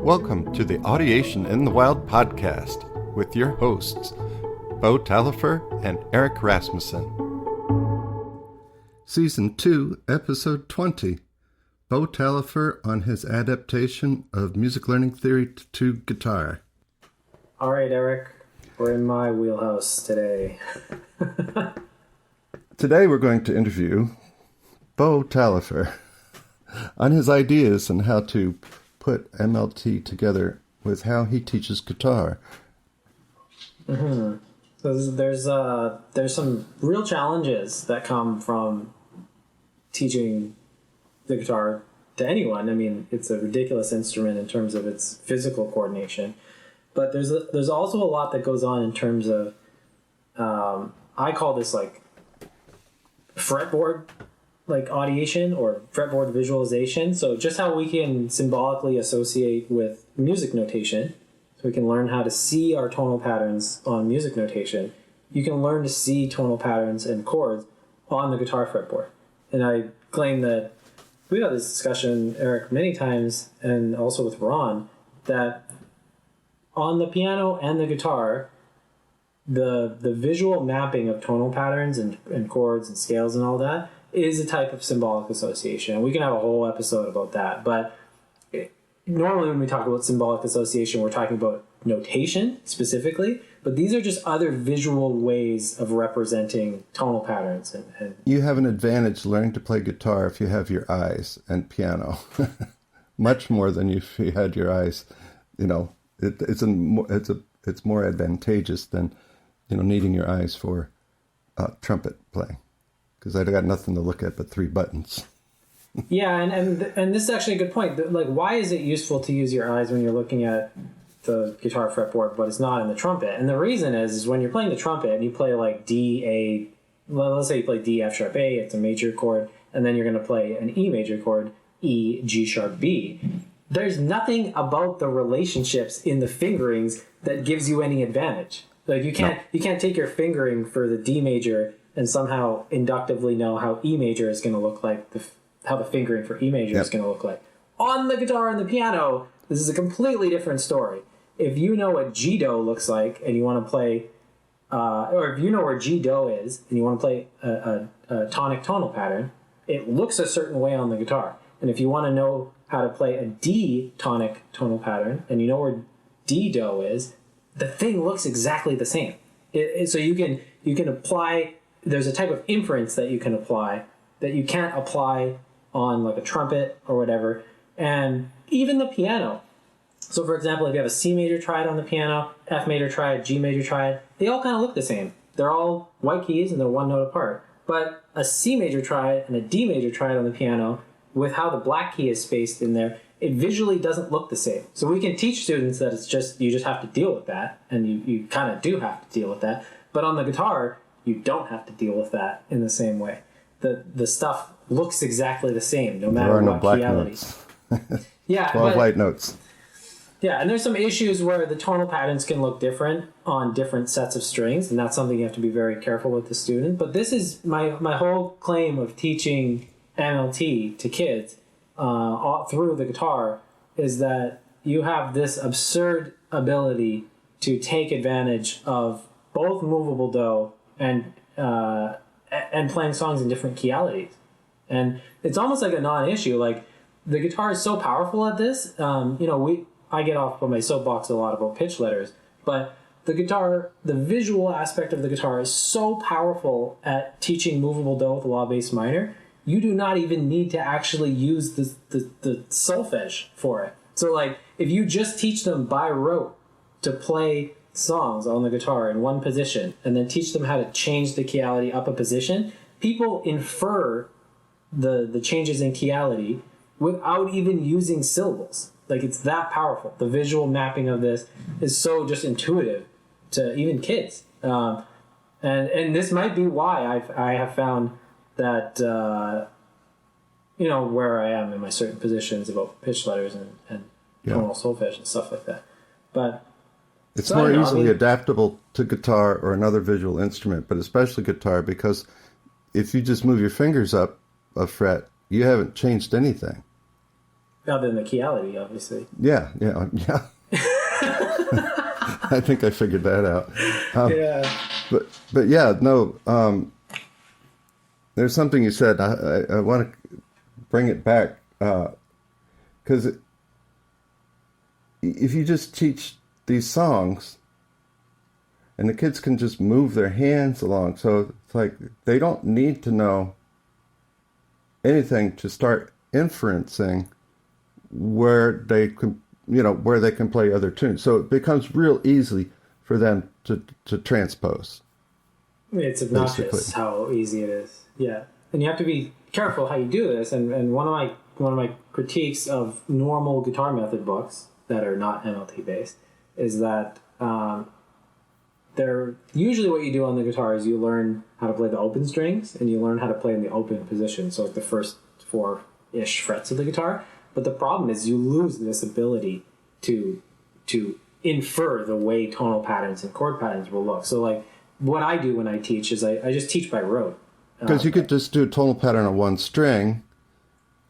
Welcome to the Audiation in the Wild podcast with your hosts, Beau Taillefer and Eric Rasmussen. Season 2, Episode 20, Beau Taillefer on his adaptation of music learning theory to guitar. All right, Eric, we're in my wheelhouse today. Today we're going to interview Beau Taillefer on his ideas and how to put MLT together with how he teaches guitar. Mm-hmm. So there's some real challenges that come from teaching the guitar to anyone. I mean, it's a ridiculous instrument in terms of its physical coordination, but there's also a lot that goes on in terms of I call this like fretboard audiation or fretboard visualization. So just how we can symbolically associate with music notation, so we can learn how to see our tonal patterns on music notation. You can learn to see tonal patterns and chords on the guitar fretboard. And I claim that we've had this discussion, Eric, many times, and also with Ron, that on the piano and the guitar, the visual mapping of tonal patterns and chords and scales and all that is a type of symbolic association. We can have a whole episode about that. But normally when we talk about symbolic association, we're talking about notation specifically. But these are just other visual ways of representing tonal patterns. And you have an advantage learning to play guitar if you have your eyes and piano. Much more than if you had your eyes. You know, it's more advantageous than, needing your eyes for trumpet playing. Because I got nothing to look at but 3 buttons. Yeah, and this is actually a good point. Like, why is it useful to use your eyes when you're looking at the guitar fretboard, but it's not in the trumpet? And the reason is when you're playing the trumpet and you play like D, A, well, let's say you play D, F sharp, A, it's a major chord, and then you're going to play an E major chord, E, G sharp, B. There's nothing about the relationships in the fingerings that gives you any advantage. Like you can't take your fingering for the D major and somehow inductively know how E major is going to look like, how the fingering for E major is going to look like. On the guitar and the piano, this is a completely different story. If you know what G-Do looks like and you want to play, or if you know where G-Do is and you want to play a tonic tonal pattern, it looks a certain way on the guitar. And if you want to know how to play a D tonic tonal pattern and you know where D-Do is, the thing looks exactly the same. So you can apply. There's a type of inference that you can apply that you can't apply on like a trumpet or whatever. And even the piano. So for example, if you have a C major triad on the piano, F major triad, G major triad, they all kind of look the same. They're all white keys and they're one note apart. But a C major triad and a D major triad on the piano, with how the black key is spaced in there, it visually doesn't look the same. So we can teach students that you just have to deal with that, and you kind of do have to deal with that. But on the guitar, you don't have to deal with that in the same way. The stuff looks exactly the same, no matter what key notes. Yeah, 12 white notes. Yeah, and there's some issues where the tonal patterns can look different on different sets of strings, and that's something you have to be very careful with the student. But this is my whole claim of teaching MLT to kids through the guitar, is that you have this absurd ability to take advantage of both movable do and playing songs in different keyalities. And it's almost like a non-issue. Like, the guitar is so powerful at this. I get off on my soapbox a lot about pitch letters, but the guitar, the visual aspect of the guitar is so powerful at teaching movable do with a law bass minor. You do not even need to actually use the solfege for it. So like, if you just teach them by rote to play songs on the guitar in one position and then teach them how to change the keyality up a position, people infer the changes in keyality without even using syllables. Like, it's that powerful. The visual mapping of this is so just intuitive to even kids. And this might be why I have found that, where I am in my certain positions about pitch letters and tonal solfege and stuff like that. But it's more easily adaptable to guitar or another visual instrument, but especially guitar, because if you just move your fingers up a fret, you haven't changed anything. Other than the Keality, obviously. Yeah. I think I figured that out. Yeah. But yeah, no. There's something you said. I want to bring it back because if you just teach these songs, and the kids can just move their hands along, so it's like they don't need to know anything to start inferencing where they can, where they can play other tunes. So it becomes real easy for them to transpose. It's obnoxious basically. how easy it is. Yeah, and you have to be careful how you do this. And one of my critiques of normal guitar method books that are not MLT based is that they're usually what you do on the guitar is you learn how to play the open strings and you learn how to play in the open position, so like the first 4-ish frets of the guitar. But the problem is you lose this ability to infer the way tonal patterns and chord patterns will look. So like what I do when I teach is I just teach by rote. Because you could just do a tonal pattern on one string,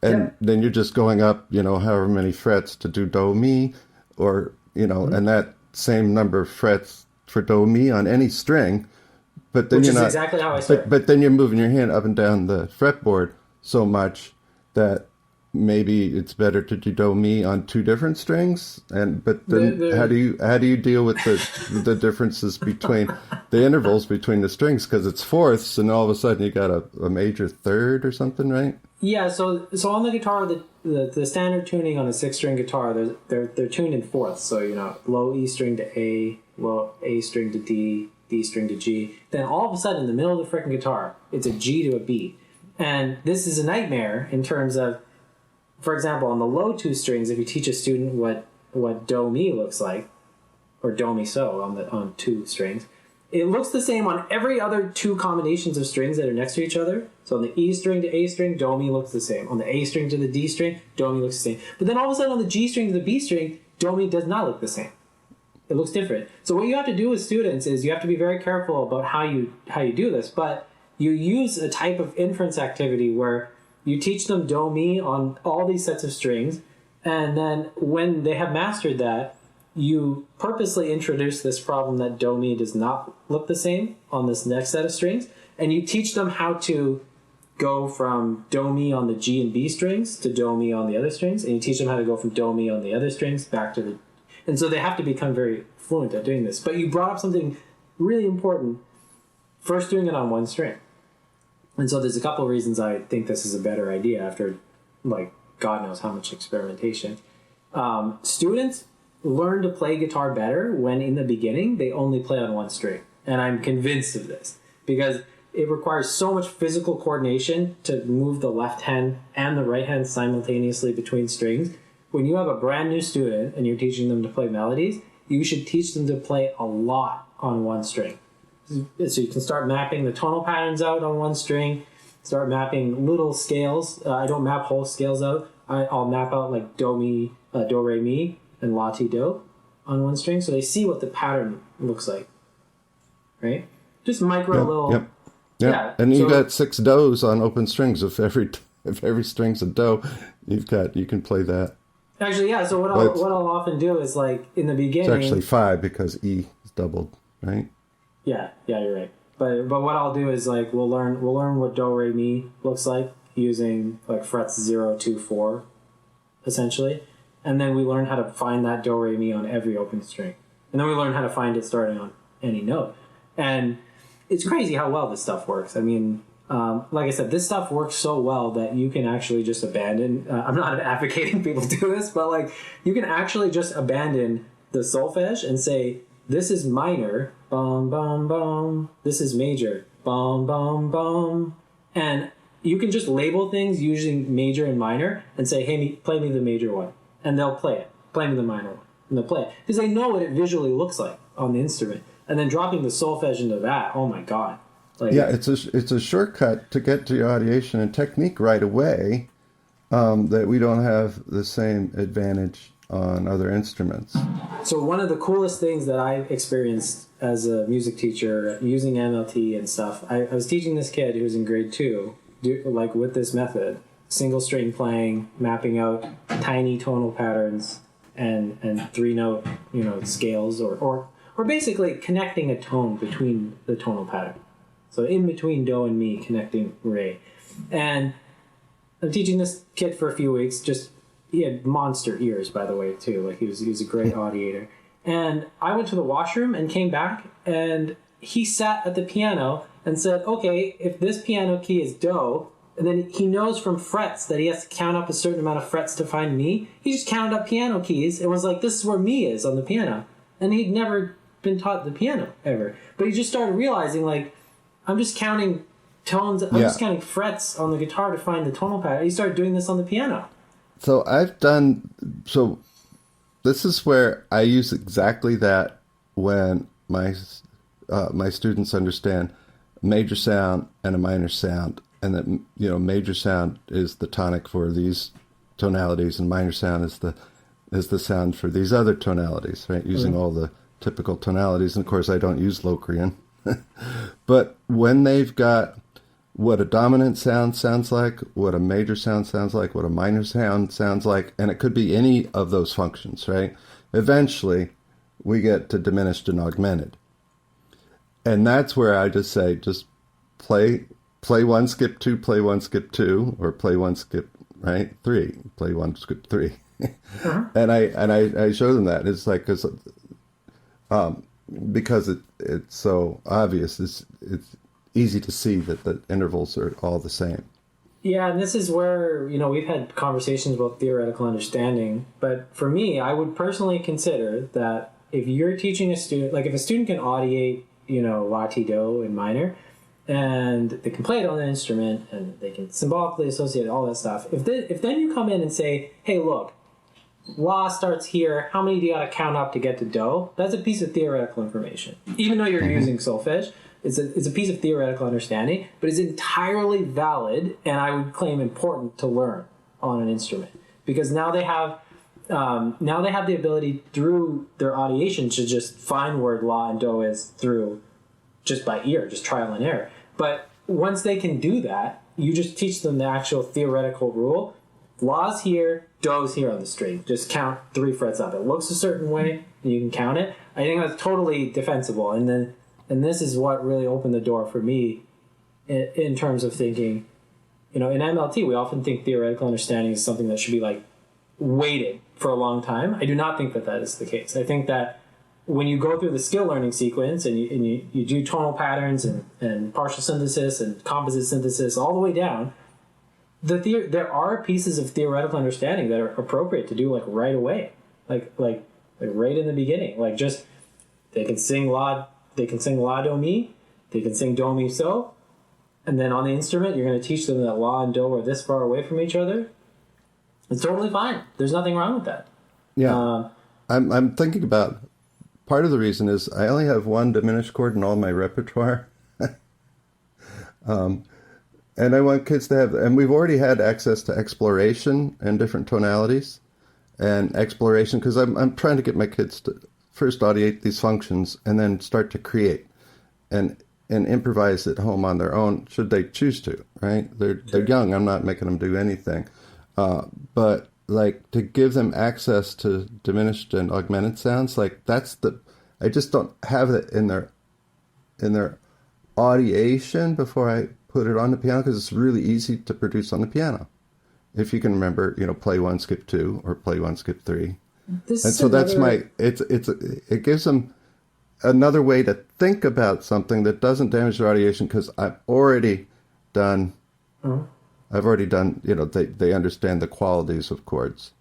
and then you're just going up, however many frets to do do mi, or and that same number of frets for do mi on any string. But then Which you're is not exactly how I start. But then you're moving your hand up and down the fretboard so much that maybe it's better to do do mi on two different strings. But then how do you deal with the differences between the intervals between the strings, because it's fourths and all of a sudden you got a major third or something, right? Yeah, so on the guitar, the standard tuning on a 6-string guitar, they're tuned in fourths. So low E string to A, low A string to D, D string to G. Then all of a sudden, in the middle of the freaking guitar, it's a G to a B, and this is a nightmare in terms of, for example, on the low 2 strings, if you teach a student what do mi looks like, or do mi so on 2 strings, it looks the same on every other 2 combinations of strings that are next to each other. So on the E string to A string, do mi looks the same. On the A string to the D string, do mi looks the same. But then all of a sudden on the G string to the B string, do mi does not look the same. It looks different. So what you have to do with students is you have to be very careful about how you do this. But you use a type of inference activity where you teach them do mi on all these sets of strings, and then when they have mastered that, you purposely introduce this problem that do mi does not look the same on this next set of strings, and you teach them how to go from do mi on the G and B strings to do mi on the other strings, and you teach them how to go from do mi on the other strings back to the... And so they have to become very fluent at doing this. But you brought up something really important, first doing it on one string. And so there's a couple of reasons I think this is a better idea after, like, God knows how much experimentation. Students learn to play guitar better when in the beginning they only play on one string. And I'm convinced of this because it requires so much physical coordination to move the left hand and the right hand simultaneously between strings. When you have a brand new student and you're teaching them to play melodies, you should teach them to play a lot on one string. So you can start mapping the tonal patterns out on one string, start mapping little scales. I don't map whole scales out. I'll map out like do, mi, do, re, mi, and la, ti, do on one string, so they see what the pattern looks like, right? Just micro little... Yep. Yeah. And you got 6 do's on open strings. If every string's a do, you can play that. Actually, yeah. So what I'll often do is, like, in the beginning... It's actually 5 because E is doubled, right? Yeah, you're right. But what I'll do is, like, we'll learn what do, re, mi looks like using, like, frets 0, 2, 4, essentially. And then we learn how to find that do, re, mi on every open string. And then we learn how to find it starting on any note. And it's crazy how well this stuff works. I mean, like I said, this stuff works so well that you can actually just abandon... I'm not advocating people do this, but, like, you can actually just abandon the solfege and say, this is minor, bum, bum, bum. This is major, bum, bum, bum. And you can just label things using major and minor and say, hey, play me the major one. And they'll play it. Play me the minor one. And they'll play it. Because they know what it visually looks like on the instrument. And then dropping the solfege into that, oh my God. Like, yeah, it's a shortcut to get to your audiation and technique right away that we don't have the same advantage on other instruments. So one of the coolest things that I've experienced as a music teacher using MLT and stuff, I was teaching this kid who was in grade 2, like with this method, single string playing, mapping out tiny tonal patterns and 3-note, scales or basically connecting a tone between the tonal pattern. So in between do and mi, connecting re. And I'm teaching this kid for a few weeks. He had monster ears, by the way, too. Like he was a great audiator. And I went to the washroom and came back, and he sat at the piano and said, okay, if this piano key is do, and then he knows from frets that he has to count up a certain amount of frets to find mi. He just counted up piano keys and was like, this is where mi is on the piano. And he'd never been taught the piano ever. But he just started realizing, like, I'm just counting tones, I'm just counting frets on the guitar to find the tonal pattern. He started doing this on the piano. So this is where I use exactly that when my students understand major sound and a minor sound, and that major sound is the tonic for these tonalities, and minor sound is the sound for these other tonalities, right? Using all the typical tonalities, and of course I don't use Locrian, but when they've got what a dominant sound sounds like, what a major sound sounds like, what a minor sound sounds like, and it could be any of those functions, right? Eventually, we get to diminished and augmented. And that's where I just say, just play one, skip two, play one, skip two, or play one, skip, right, three, play one, skip three. And I show them that. It's like, because it's so obvious, it's easy to see that the intervals are all the same. Yeah, and this is where, we've had conversations about theoretical understanding, but for me, I would personally consider that if you're teaching a student, like if a student can audiate, la, ti, do in minor, and they can play it on the instrument, and they can symbolically associate all that stuff, if then you come in and say, hey, look, la starts here, how many do you got to count up to get to do? That's a piece of theoretical information. Even though you're using solfege, it's a piece of theoretical understanding, but it's entirely valid, and I would claim important to learn on an instrument, because now they have the ability through their audiation to just find where la and do is through just by ear, just trial and error. But once they can do that, you just teach them the actual theoretical rule. La's here, do's here on the string. Just count 3 frets up. It looks a certain way, and you can count it. I think that's totally defensible, and this is what really opened the door for me in terms of thinking, in MLT, we often think theoretical understanding is something that should be like weighted for a long time. I do not think that is the case. I think that when you go through the skill learning sequence and you do tonal patterns and partial synthesis and composite synthesis all the way down, there are pieces of theoretical understanding that are appropriate to do like right away, like right in the beginning. Like just they can sing la do mi, they can sing do mi so, and then on the instrument you're going to teach them that la and do are this far away from each other. It's totally fine. There's nothing wrong with that. Yeah, I'm thinking about part of the reason is I only have one diminished chord in all my repertoire. And I want kids to have, and we've already had access to exploration and different tonalities and exploration, because I'm trying to get my kids to first audiate these functions and then start to create and improvise at home on their own, should they choose to, right? They're young. I'm not making them do anything. But like to give them access to diminished and augmented sounds, like I just don't have it in their audiation before I put it on the piano, because it's really easy to produce on the piano. If you can remember, play one, skip two, or play one, skip three. And so that's it gives them another way to think about something that doesn't damage their audiation, because I've already done, they understand the qualities of chords.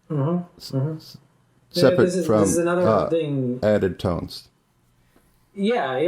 Separate from this is another thing. Added tones. Yeah.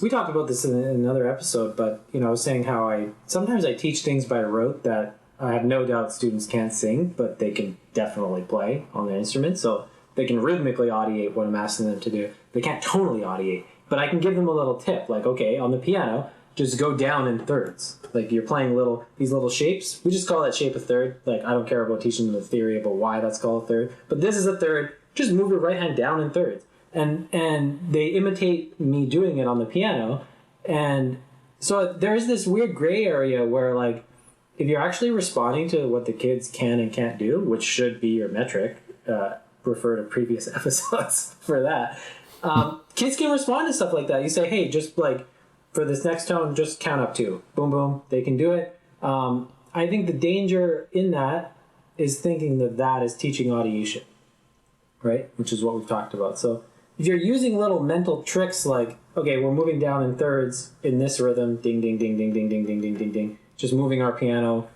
We talked about this in another episode, but I was saying how sometimes I teach things by rote that I have no doubt students can't sing, but they can definitely play on their instrument, so they can rhythmically audiate what I'm asking them to do. They can't tonally audiate, but I can give them a little tip, like, okay, on the piano, just go down in thirds. Like you're playing these little shapes. We just call that shape a third. Like I don't care about teaching them the theory about why that's called a third, but this is a third. Just move your right hand down in thirds. And they imitate me doing it on the piano. And so there's this weird gray area where like if you're actually responding to what the kids can and can't do, which should be your metric, refer to previous episodes for that. Kids can respond to stuff like that. You say, hey, just like for this next tone, just count up 2. Boom, boom. They can do it. I think the danger in that is thinking that that is teaching audiation, right? Which is what we've talked about. So if you're using little mental tricks like, okay, we're moving down in thirds in this rhythm, ding, ding, ding, ding, ding, ding, ding, ding, ding, ding, just moving our piano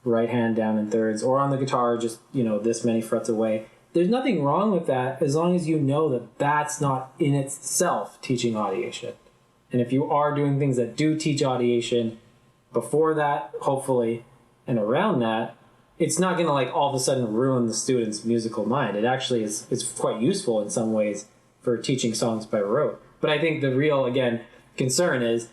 right hand down in thirds, or on the guitar, just, this many frets away. There's nothing wrong with that as long as you know that that's not in itself teaching audiation. And if you are doing things that do teach audiation before that, hopefully, and around that, it's not going to like all of a sudden ruin the student's musical mind. It actually is quite useful in some ways for teaching songs by rote. But I think the real, again, concern is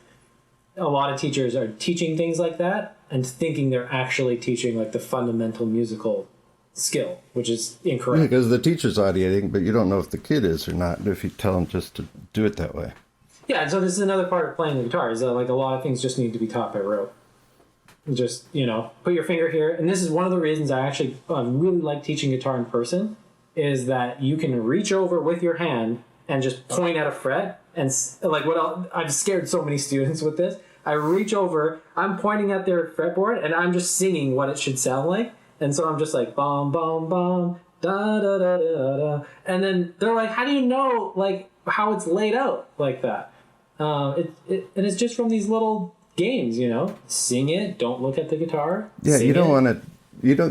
a lot of teachers are teaching things like that and thinking they're actually teaching like the fundamental musical skill, which is incorrect. Yeah, because the teacher's audiating, but you don't know if the kid is or not if you tell them just to do it that way. Yeah, and so this is another part of playing the guitar, is that like a lot of things just need to be taught by rote. Just, put your finger here. And this is one of the reasons I actually really like teaching guitar in person, is that you can reach over with your hand and just point at a fret. And like I've scared so many students with this. I reach over, I'm pointing at their fretboard, and I'm just singing what it should sound like. And so I'm just like, bum, bum, bum, da, da, da, da, da. And then they're like, how do you know, like, how it's laid out like that? And it's just from these little games, sing it, don't look at the guitar. Yeah, you don't want to,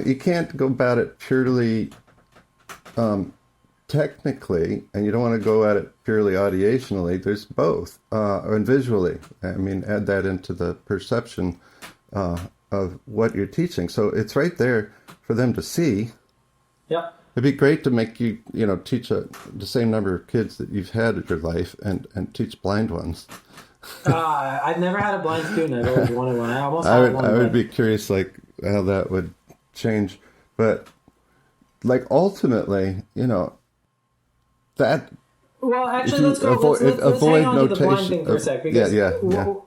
you can't go about it purely technically, and you don't want to go at it purely audiationally. There's both, and visually. I mean, add that into the perception of what you're teaching. So it's right there for them to see. Yep. It'd be great to make you, teach the same number of kids that you've had in your life and teach blind ones. I've never had a blind student. I've always wanted one. I would be curious, like, how that would change. But, like, ultimately, that... Well, actually, let's hang on to the blind thing for a sec. Because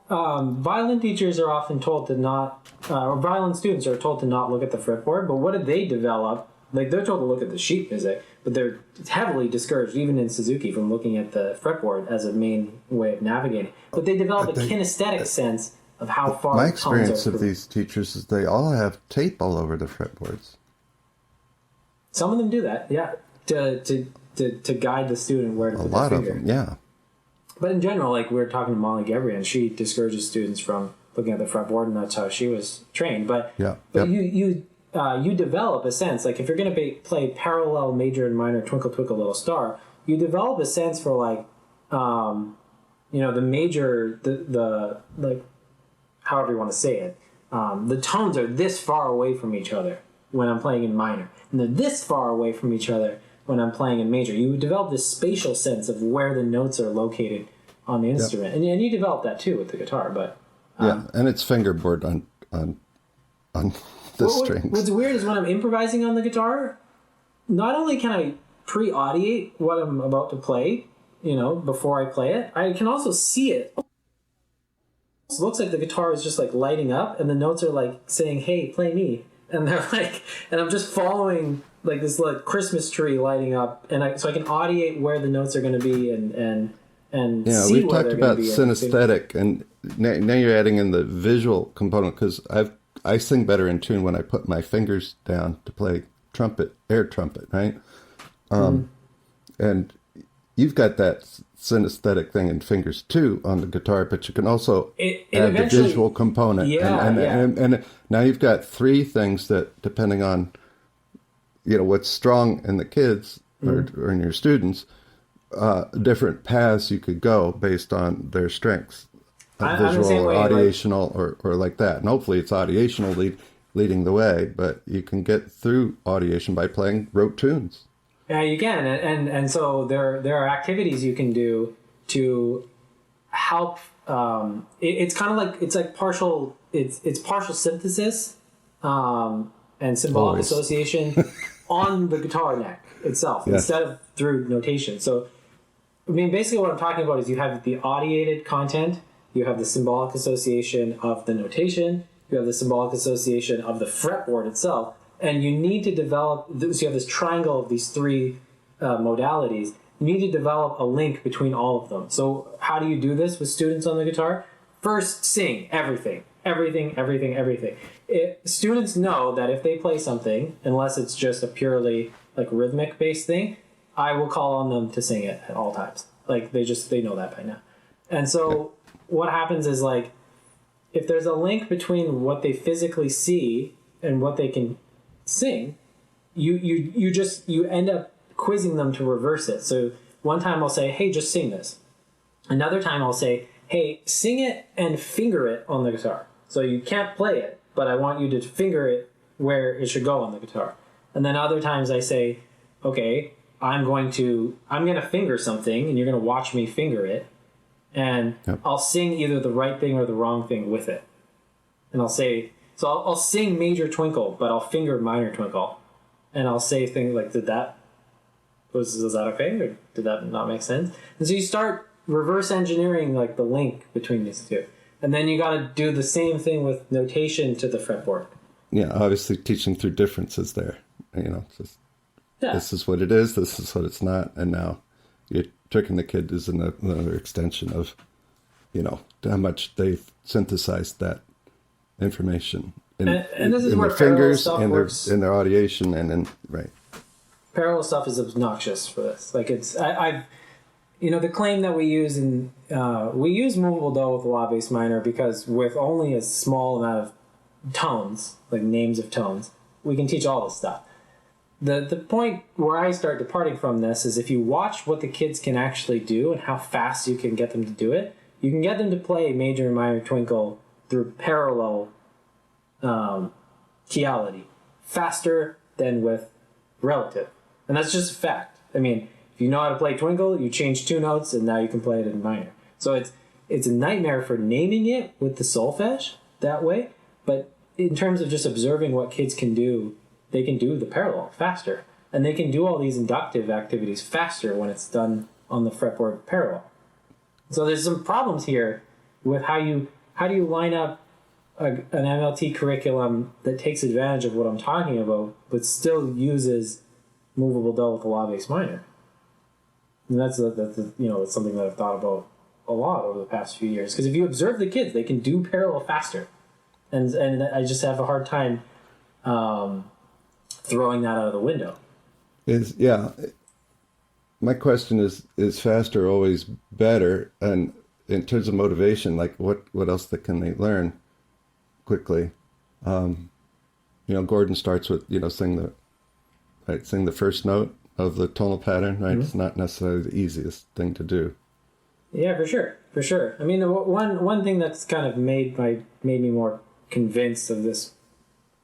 violin teachers are often told to not... or violin students are told to not look at the fretboard. But what did they develop? Like, they're told to look at the sheet music, but they're heavily discouraged, even in Suzuki, from looking at the fretboard as a main way of navigating. But they develop a kinesthetic sense of how far my experience of these teachers is they all have tape all over the fretboards. Some of them do that, yeah, to guide the student where to put their finger. A lot of them, yeah. But in general, like we were talking to Molly Gebrian, and she discourages students from looking at the fretboard, and that's how she was trained. But you develop a sense, like if you're going to play parallel major and minor Twinkle Twinkle Little Star, you develop a sense for like, the major, the like, however you want to say it, the tones are this far away from each other when I'm playing in minor, and they're this far away from each other when I'm playing in major. You develop this spatial sense of where the notes are located on the instrument, and you develop that too with the guitar. But and it's fingerboard on the strings. What's weird is when I'm improvising on the guitar, not only can I pre-audiate what I'm about to play, before I play it, I can also see it. It looks like the guitar is just like lighting up, and the notes are like saying, "Hey, play me," and they're like, and I'm just following like this like Christmas tree lighting up, and so I can audiate where the notes are going to be and see we've where talked they're about be synesthetic, and now you're adding in the visual component, because I sing better in tune when I put my fingers down to play air trumpet, right? And you've got that synesthetic thing in fingers too on the guitar, but you can also add the visual component. And now you've got three things that, depending on what's strong in the kids or in your students, different paths you could go based on their strengths. Visual or audiational or like that. And hopefully it's audiational leading the way, but you can get through audiation by playing rote tunes. Yeah, you can. And so there are activities you can do to help. It's kind of like, it's partial synthesis and symbolic association on the guitar neck itself, instead of through notation. So, I mean, basically what I'm talking about is you have the audiated content, you have the symbolic association of the notation, you have the symbolic association of the fretboard itself, and you need to develop, so you have this triangle of these three modalities. You need to develop a link between all of them. So how do you do this with students on the guitar? First, sing everything. Everything. Students know that if they play something, unless it's just a purely like rhythmic based thing, I will call on them to sing it at all times. Like they know that by now. And so what happens is like, if there's a link between what they physically see and what they can sing, you end up quizzing them to reverse it. So one time I'll say, hey, just sing this. Another time I'll say, hey, sing it and finger it on the guitar. So you can't play it, but I want you to finger it where it should go on the guitar. And then other times I say, okay, I'm going to finger something and you're going to watch me finger it. And I'll sing either the right thing or the wrong thing with it. And I'll say, so I'll sing Major Twinkle, but I'll finger Minor Twinkle. And I'll say things like, was that okay? Or did that not make sense? And so you start reverse engineering like the link between these two. And then you got to do the same thing with notation to the fretboard. Yeah, obviously teaching through differences there. Just, this is what it is, this is what it's not, and now you're tricking the kid is another extension of, how much they've synthesized that information in this is in where their fingers and works. in their audiation and right. Parallel stuff is obnoxious for this. Like the claim that we use we use movable do with law bass minor because with only a small amount of tones, like names of tones, we can teach all this stuff. The point where I start departing from this is if you watch what the kids can actually do and how fast you can get them to do it, you can get them to play Major and Minor Twinkle through parallel keyality faster than with relative. And that's just a fact. I mean, if you know how to play Twinkle, you change two notes and now you can play it in minor. So it's a nightmare for naming it with the solfege that way, but in terms of just observing what kids can do, they can do the parallel faster. And they can do all these inductive activities faster when it's done on the fretboard parallel. So there's some problems here with how do you line up an MLT curriculum that takes advantage of what I'm talking about, but still uses movable do with a law bass minor. And that's it's something that I've thought about a lot over the past few years. Because if you observe the kids, they can do parallel faster, and I just have a hard time throwing that out of the window. My question is faster always better? And in terms of motivation, like what else can they learn quickly? Gordon starts with sing the first note of the tonal pattern, right? Mm-hmm. It's not necessarily the easiest thing to do. Yeah, for sure. I mean, one thing that's kind of made me more convinced of this,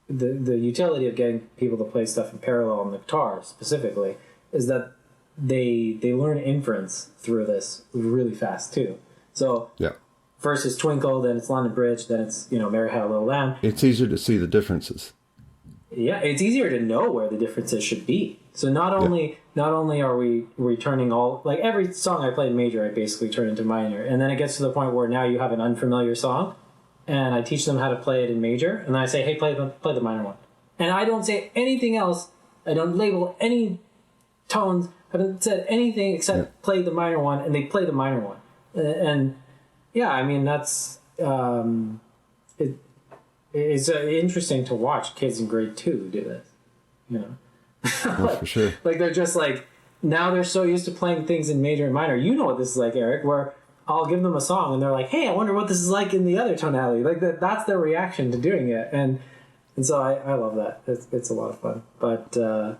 the utility of getting people to play stuff in parallel on the guitar specifically, is that they learn inference through this really fast too. So first it's Twinkle, then it's London Bridge, then it's Mary Had a Little Lamb. It's easier to see the differences. Yeah, it's easier to know where the differences should be. So not only are we turning all, like every song I play in major, I basically turn into minor, and then it gets to the point where now you have an unfamiliar song, and I teach them how to play it in major, and then I say, hey, play the minor one, and I don't say anything else. I don't label any tones. I haven't said anything except play the minor one, and they play the minor one, and I mean that's It's interesting to watch kids in grade 2 do this, For sure. Like they're just like, now they're so used to playing things in major and minor. You know what this is like, Eric, where I'll give them a song and they're like, hey, I wonder what this is like in the other tonality. Like that's their reaction to doing it. And so I love that. It's a lot of fun. But I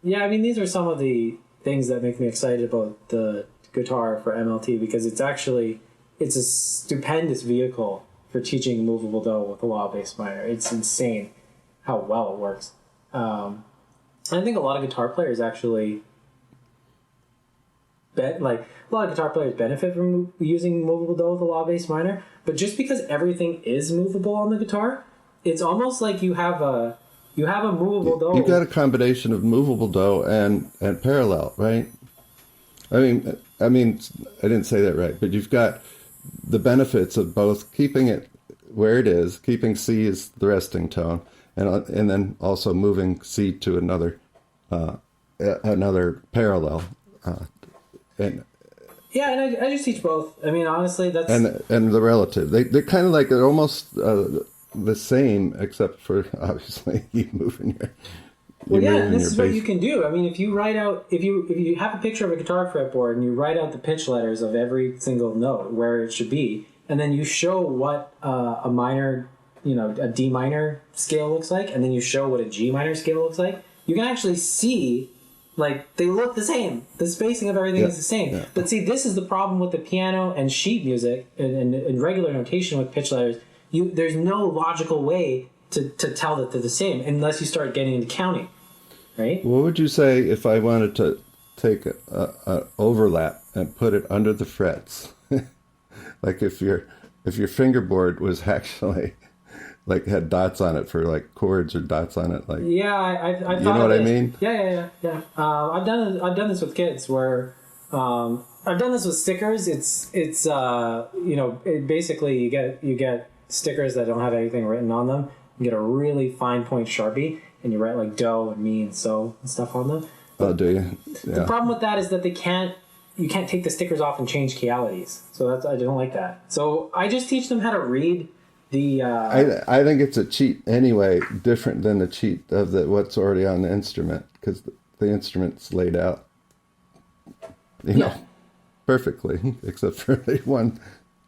mean, these are some of the things that make me excited about the guitar for MLT, because it's a stupendous vehicle for teaching movable do with a law bass minor. It's insane how well it works. I think a lot of guitar players actually a lot of guitar players benefit from using movable do with a law bass minor, but just because everything is movable on the guitar, it's almost like you have a movable do. You've got a combination of movable do and parallel, right? I mean, I didn't say that right, but you've got the benefits of both keeping it where it is, keeping C as the resting tone, and then also moving C to another parallel. And Yeah, and I just teach both. I mean, honestly, that's and the relative. They're kind of like they're almost the same, except for obviously you moving your. Well, yeah, and this is what you can do. I mean, if you write out, if you have a picture of a guitar fretboard and you write out the pitch letters of every single note where it should be, and then you show what a minor, a D minor scale looks like, and then you show what a G minor scale looks like, you can actually see, like, they look the same. The spacing of everything is the same. Yeah. But see, this is the problem with the piano and sheet music and regular notation with pitch letters. There's no logical way to tell that they're the same unless you start getting into counting. Right? What would you say if I wanted to take a overlap and put it under the frets? Like if your fingerboard was actually like had dots on it for like chords or dots on it, like I've thought you know what I mean? Yeah. I've done this with kids where I've done this with stickers. It's basically you get stickers that don't have anything written on them. You get a really fine point Sharpie. And you write like do and mi and so and stuff on them. Oh, do you? Yeah. The problem with that is that you can't take the stickers off and change chialities. So I don't like that. So I just teach them how to read the. I think it's a cheat anyway, different than the cheat of what's already on the instrument, because the instrument's laid out, perfectly, except for the one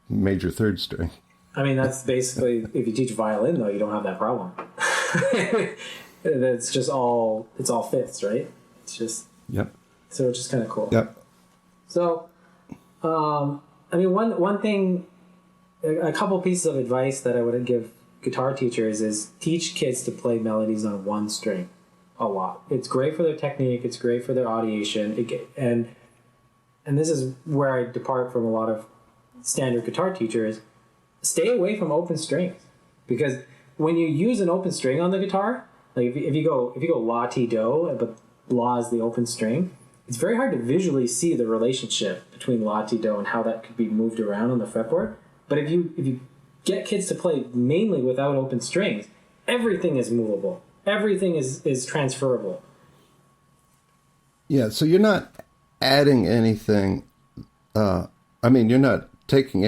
major third string. I mean, that's basically if you teach violin though, you don't have that problem. It's just all fifths, right? It's just So it's just kind of cool. Yep. So, I mean, one thing, a couple pieces of advice that I would give guitar teachers is teach kids to play melodies on one string a lot. It's great for their technique. It's great for their audiation. And this is where I depart from a lot of standard guitar teachers. Stay away from open strings, because when you use an open string on the guitar, like if you go la ti do, but la is the open string, it's very hard to visually see the relationship between la ti do and how that could be moved around on the fretboard. But if you get kids to play mainly without open strings, everything is movable. Everything is transferable. Yeah, so you're not adding anything. You're not taking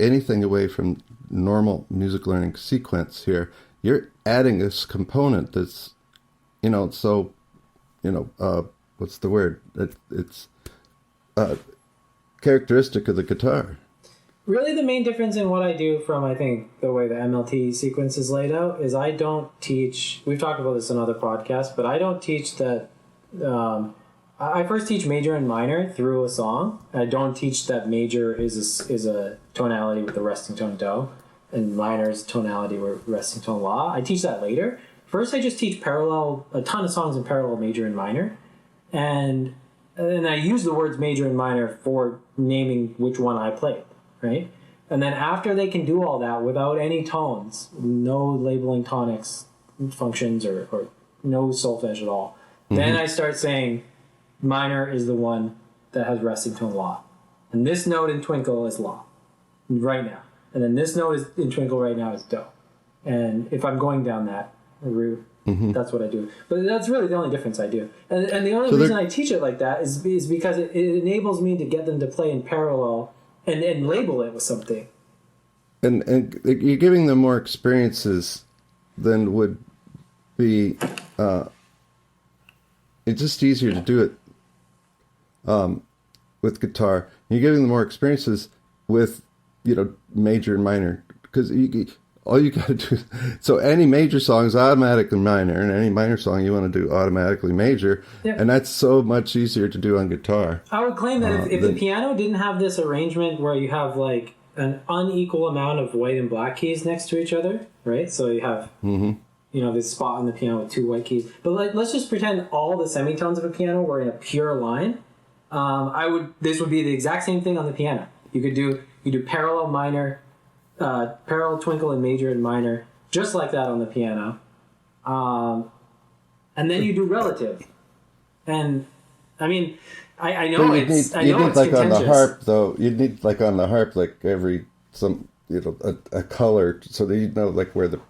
anything away from normal music learning sequence here. You're adding this component that's, what's the word? It's characteristic of the guitar. Really, the main difference in what I do from, I think, the way the MLT sequence is laid out is I don't teach, we've talked about this in other podcasts, but I don't teach that, I first teach major and minor through a song. I don't teach that major is a tonality with the resting tone do, and minor's tonality with resting tone la. I teach that later. First, I just teach a ton of songs in parallel major and minor, and I use the words major and minor for naming which one I played, right? And then after they can do all that without any tones, no labeling tonics functions or no solfege at all, then I start saying minor is the one that has resting tone la. And this note in Twinkle is la right now. And then this note in Twinkle right now is do. And if I'm going down that route, that's what I do. But that's really the only difference I do. And the only reason I teach it like that is because it enables me to get them to play in parallel and label it with something. And you're giving them more experiences than would be... it's just easier to do it with guitar. You're giving them more experiences with, major and minor, because all you got to do. So any major song is automatically minor, and any minor song you want to do automatically major, and that's so much easier to do on guitar. I would claim that if the piano didn't have this arrangement where you have like an unequal amount of white and black keys next to each other, right? So you have this spot on the piano with two white keys. But let's just pretend all the semitones of a piano were in a pure line. This would be the exact same thing on the piano. You do parallel minor, parallel twinkle in major and minor, just like that on the piano. And then you do relative. And I mean, I know it's like contentious. on the harp though. You'd need like on the harp, like a color so that you know like where to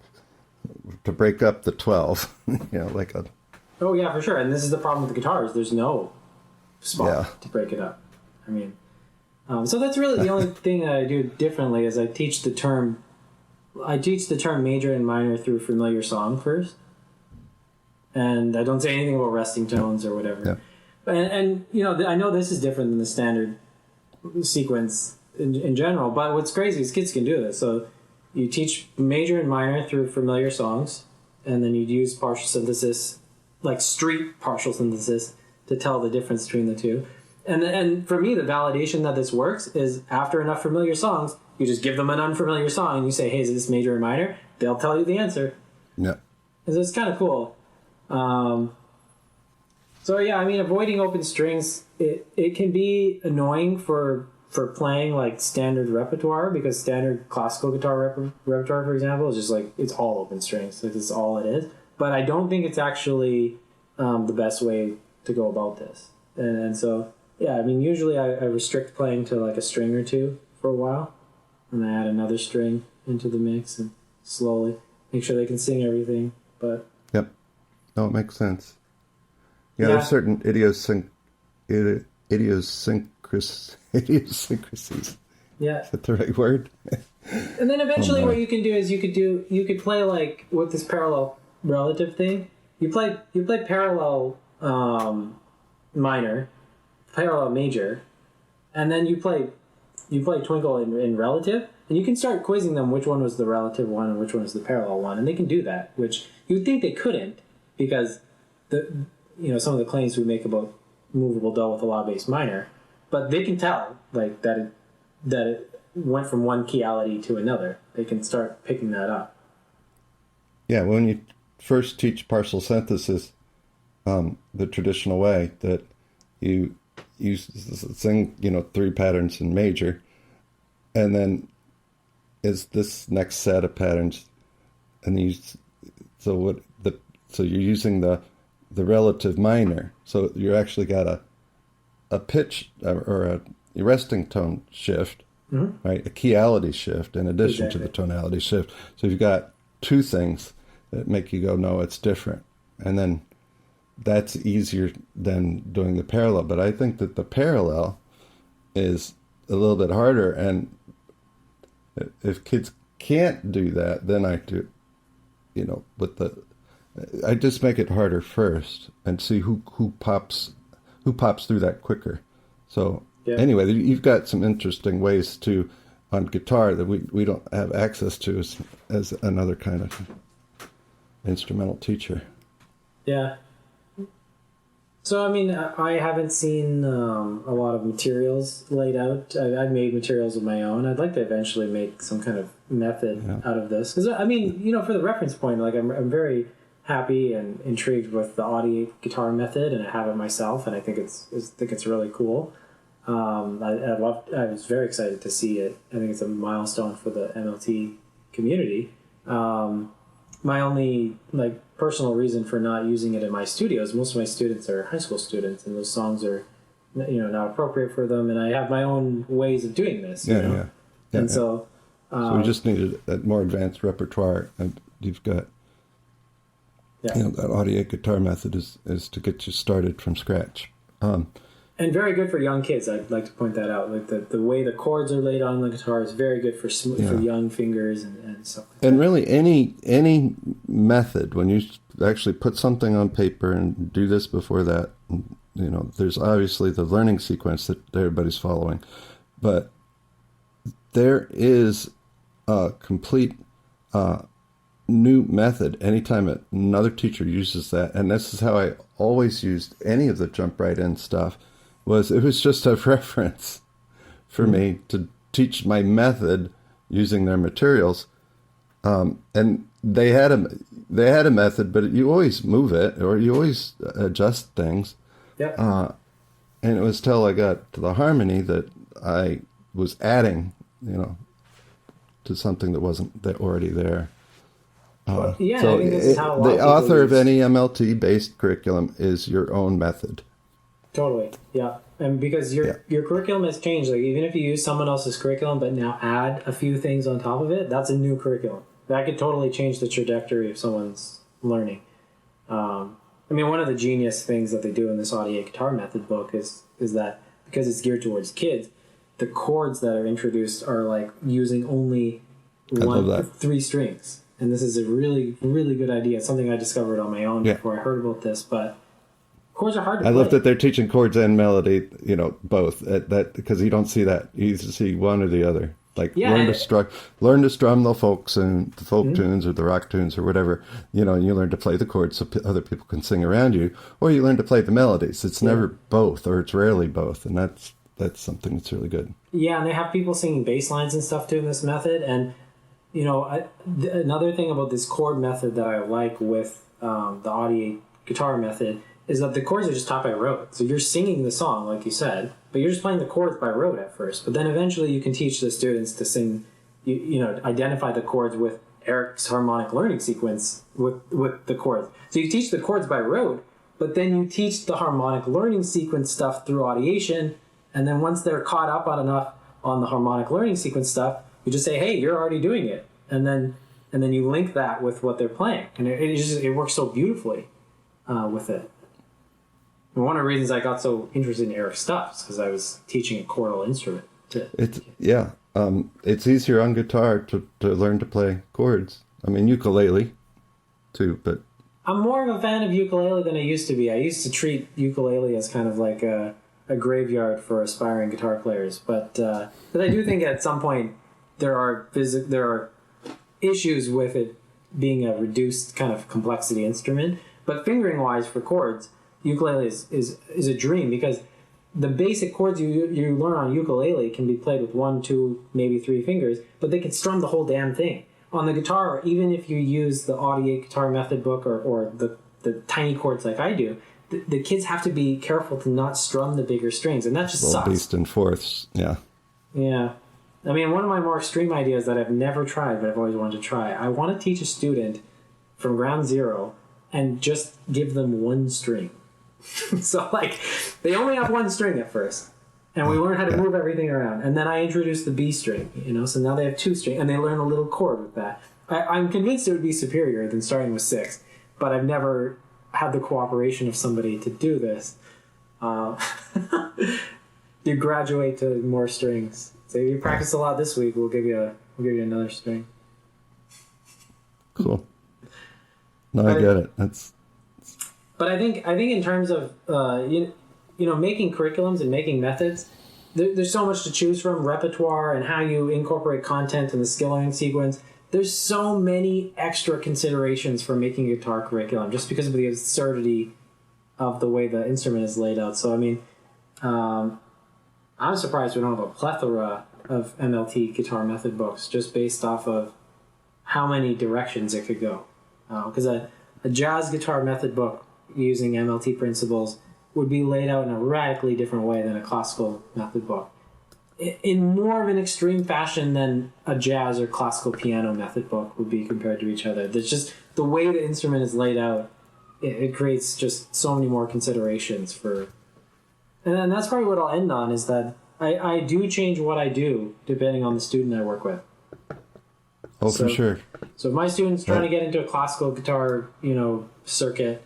break up the 12. Like a. Oh yeah, for sure. And this is the problem with the guitars. There's no spot to break it up. I mean, so that's really the only thing that I do differently is I teach the term major and minor through familiar song first, and I don't say anything about resting tones or whatever. Yeah. And I know this is different than the standard sequence in general, but what's crazy is kids can do this. So you teach major and minor through familiar songs, and then you'd use partial synthesis, like street partial synthesis, to tell the difference between the two. And for me, the validation that this works is after enough familiar songs, you just give them an unfamiliar song and you say, hey, is this major or minor? They'll tell you the answer. Yeah. So it's kind of cool. So yeah, I mean, avoiding open strings, it can be annoying for playing like standard repertoire, because standard classical guitar repertoire, for example, is just like, it's all open strings. Like, it's all it is. But I don't think it's actually the best way to go about this. And so, yeah, I mean, usually I restrict playing to like a string or two for a while, and I add another string into the mix and slowly make sure they can sing everything. But yep, no, it makes sense. Yeah, there's certain idiosyncrasies. Yeah, is that the right word? And then eventually, what you can do is you could play like with this parallel relative thing. You play parallel minor, parallel major, and then you play twinkle in relative, and you can start quizzing them which one was the relative one and which one was the parallel one, and they can do that, which you'd think they couldn't, because some of the claims we make about movable do with a law bass minor, but they can tell like that it went from one keyality to another. They can start picking that up. Yeah, when you first teach partial synthesis, the traditional way, that you sing 3 patterns in major, and then is this next set of patterns, and so you're using the relative minor, so you actually got a pitch or a resting tone shift, right? A keyality shift in addition to the tonality shift. So you've got 2 things that make you go, no, it's different. And then that's easier than doing the parallel. But I think that the parallel is a little bit harder. And if kids can't do that, then I do, I just make it harder first and see who pops through that quicker. So anyway, you've got some interesting ways on guitar that we don't have access to as another kind of instrumental teacher. Yeah. So I mean, I haven't seen a lot of materials laid out. I've made materials of my own. I'd like to eventually make some kind of method out of this, because I mean, for the reference point, like I'm very happy and intrigued with the Audio guitar method, and I have it myself, and I think it's really cool. I was very excited to see it. I think it's a milestone for the MLT community. My only personal reason for not using it in my studio is most of my students are high school students, and those songs are not appropriate for them, and I have my own ways of doing this. So we just needed a more advanced repertoire, and you've got that Audio guitar method is to get you started from scratch. And very good for young kids. I'd like to point that out. Like the way the chords are laid on the guitar is very good for young fingers and stuff like that. And really, any method, when you actually put something on paper and do this before that, there's obviously the learning sequence that everybody's following, but there is a complete new method anytime another teacher uses that. And this is how I always used any of the jump right in stuff. It was just a reference for me to teach my method using their materials, and they had a method, but you always move it or you always adjust things. And it was till I got to the harmony that I was adding, to something that wasn't already there. So I think this is how the author of any MLT based curriculum is your own method. Totally, yeah. And because your curriculum has changed, like even if you use someone else's curriculum but now add a few things on top of it, that's a new curriculum. That could totally change the trajectory of someone's learning. I mean, one of the genius things that they do in this audio guitar method book is that because it's geared towards kids, the chords that are introduced are like using only 3 strings. And this is a really, really good idea. It's something I discovered on my own before I heard about this, but chords are hard to play. I love that they're teaching chords and melody, both. That because you don't see that. You used to see one or the other. Like learn to strum the folk tunes or the rock tunes or whatever, and you learn to play the chords so other people can sing around you, or you learn to play the melodies. It's never both, or it's rarely both, and that's something that's really good. Yeah, and they have people singing bass lines and stuff too in this method. And another thing about this chord method that I like with the audio guitar method is that the chords are just taught by rote. So you're singing the song, like you said, but you're just playing the chords by rote at first. But then eventually you can teach the students to sing, identify the chords with Eric's harmonic learning sequence with the chords. So you teach the chords by rote, but then you teach the harmonic learning sequence stuff through audiation. And then once they're caught up on enough on the harmonic learning sequence stuff, you just say, hey, you're already doing it. And then you link that with what they're playing. And it works so beautifully with it. And one of the reasons I got so interested in Eric's stuff is because I was teaching a chordal instrument. It's easier on guitar to learn to play chords. I mean, ukulele, too, but... I'm more of a fan of ukulele than I used to be. I used to treat ukulele as kind of like a graveyard for aspiring guitar players. But I do think at some point there are issues with it being a reduced kind of complexity instrument. But fingering-wise for chords, ukulele is a dream because the basic chords you learn on ukulele can be played with 1, 2, maybe 3 fingers, but they can strum the whole damn thing. On the guitar, even if you use the audio guitar method book or the tiny chords like I do, the kids have to be careful to not strum the bigger strings, and that just sucks. Beast and fourths, yeah. Yeah. I mean, one of my more extreme ideas that I've never tried, but I've always wanted to try, I want to teach a student from ground zero and just give them 1 string. So, like, they only have 1 string at first, and we learn how to move everything around. And then I introduce the B string, so now they have 2 strings, and they learn a little chord with that. I'm convinced it would be superior than starting with 6, but I've never had the cooperation of somebody to do this. You graduate to more strings. So if you practice a lot this week, we'll give you another string. Cool. No, I get it. But I think in terms of making curriculums and making methods, there's so much to choose from. Repertoire and how you incorporate content in the skill learning sequence. There's so many extra considerations for making a guitar curriculum just because of the absurdity of the way the instrument is laid out. So I mean, I'm surprised we don't have a plethora of MLT guitar method books just based off of how many directions it could go. Because a jazz guitar method book using MLT principles would be laid out in a radically different way than a classical method book. In more of an extreme fashion than a jazz or classical piano method book would be compared to each other. There's just the way the instrument is laid out, it creates just so many more considerations for... And that's probably what I'll end on, is that I do change what I do depending on the student I work with. Oh, for sure. So if my student's trying to get into a classical guitar, circuit,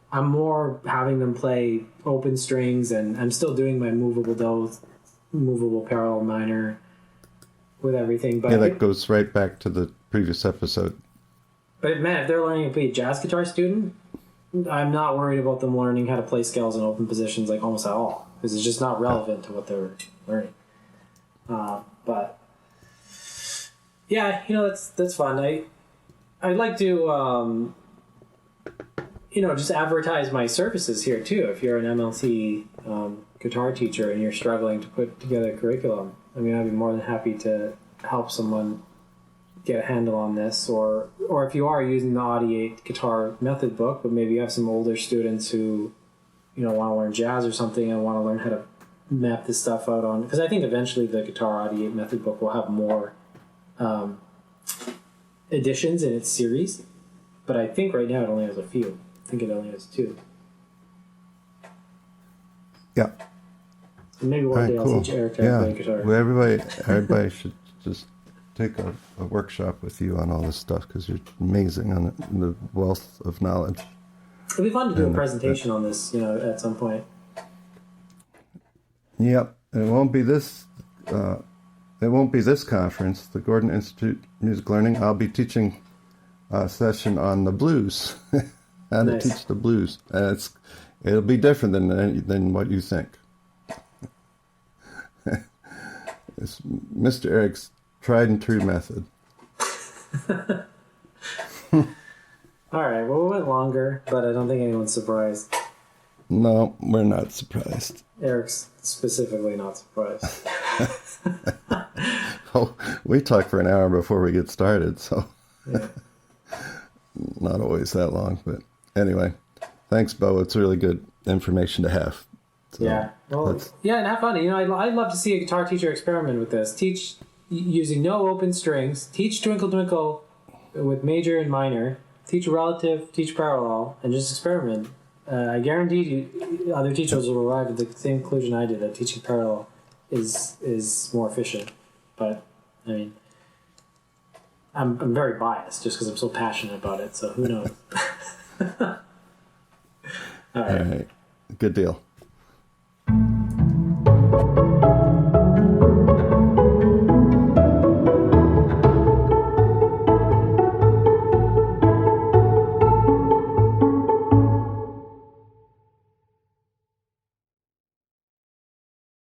I'm more having them play open strings, and I'm still doing my movable dose, movable parallel minor with everything. But that goes right back to the previous episode. But man, if they're learning to be a jazz guitar student, I'm not worried about them learning how to play scales in open positions like almost at all, because it's just not relevant to what they're learning. But yeah, that's fun. I'd like to just advertise my services here too. If you're an MLT guitar teacher and you're struggling to put together a curriculum, I mean, I'd be more than happy to help someone get a handle on this, or if you are using the Audiate guitar method book, but maybe you have some older students who want to learn jazz or something and want to learn how to map this stuff out on, because I think eventually the guitar Audiate method book will have more editions in its series, but I think right now it only has a few. I think it only has 2. Yeah. Maybe one All right, day I'll cool. teach Eric how to play guitar. Well, everybody should just take a workshop with you on all this stuff because you're amazing on the wealth of knowledge. It'd be fun to do a presentation on this, at some point. Yep, it won't be this. It won't be this conference, the Gordon Institute Music Learning. I'll be teaching a session on the blues, how to teach the blues, and it'll be different than what you think. It's Mr. Eric's tried and true method. All right, well, we went longer, but I don't think anyone's surprised. No, we're not surprised. Eric's specifically not surprised. Oh, we talk for an hour before we get started, so Yeah. not always that long. But anyway, thanks, Beau. It's really good information to have. So Yeah. Well, and have fun. I'd love to see a guitar teacher experiment with this. Teach using no open strings. Teach Twinkle Twinkle with major and minor. Teach relative. Teach parallel, and just experiment. I guarantee you, other teachers will arrive at the same conclusion I did, that teaching parallel is more efficient. But I mean, I'm very biased just because I'm so passionate about it. So who knows? All right. Good deal.